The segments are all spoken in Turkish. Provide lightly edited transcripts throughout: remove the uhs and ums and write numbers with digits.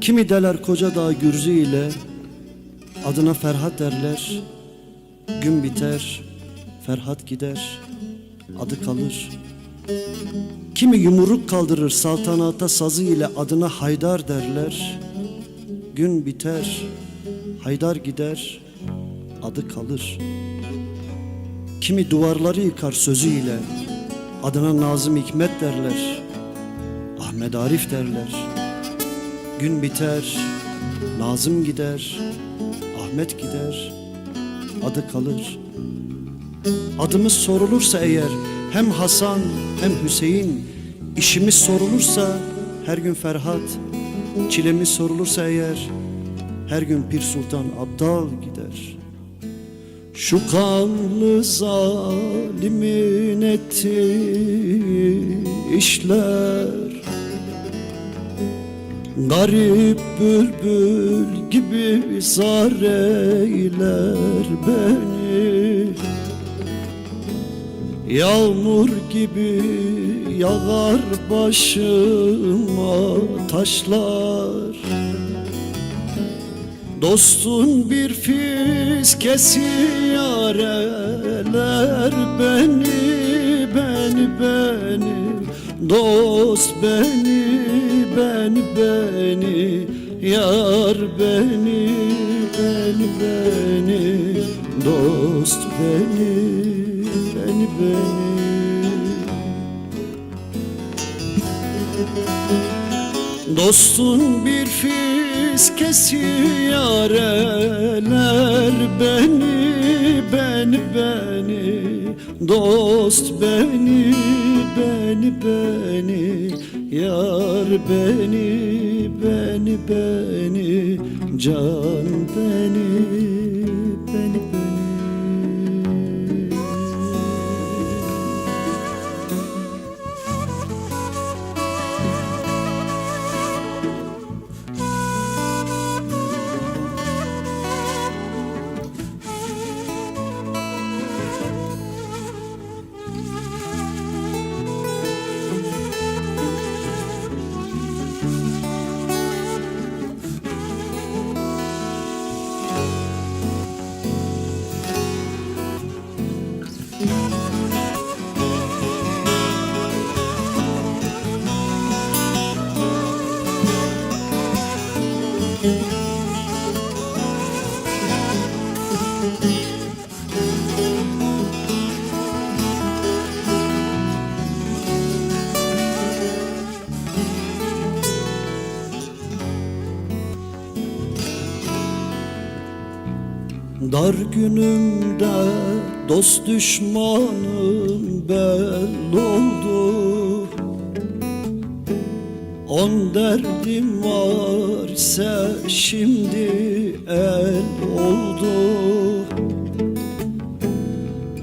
Kimi deler koca dağ gürzü ile, adına Ferhat derler. Gün biter, Ferhat gider, adı kalır. Kimi yumruk kaldırır saltanata sazı ile, adına Haydar derler. Gün biter, Haydar gider, adı kalır. Kimi duvarları yıkar sözü ile, adına Nazım Hikmet derler. Ahmet Arif derler. Gün biter, Nazım gider, Ahmet gider, adı kalır. Adımız sorulursa eğer, hem Hasan hem Hüseyin, işimiz sorulursa her gün Ferhat, çilemiz sorulursa eğer, her gün Pir Sultan Abdal gider. Şu kanlı zalimin ettiği işler, garip bülbül gibi zar eyler beni. Yağmur gibi yağar başıma taşlar. Dostun bir fiskesi yareler beni. Dost beni, yar beni, dost beni. Dostun bir fiskesi yareler beni. Dost beni, yar beni, can beni. Dar günümde dost düşmanım belli oldu. On derdim var ise şimdi el oldu.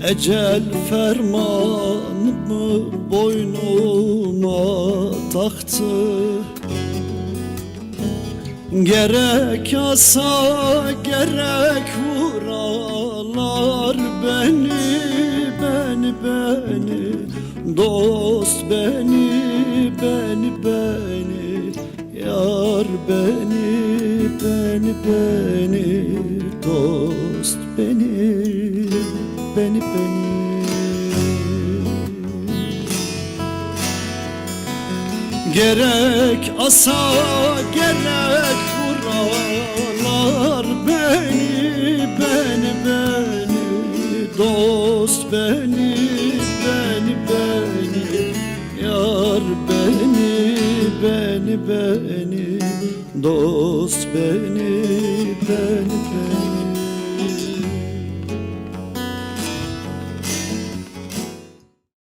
Ecel fermanımı boynuma taktı. Gerek asa gerek vuralar beni. Dost beni, yar beni, dost beni. Gerek asa gerek vuralar beni. Dost beni, yar beni, dost beni.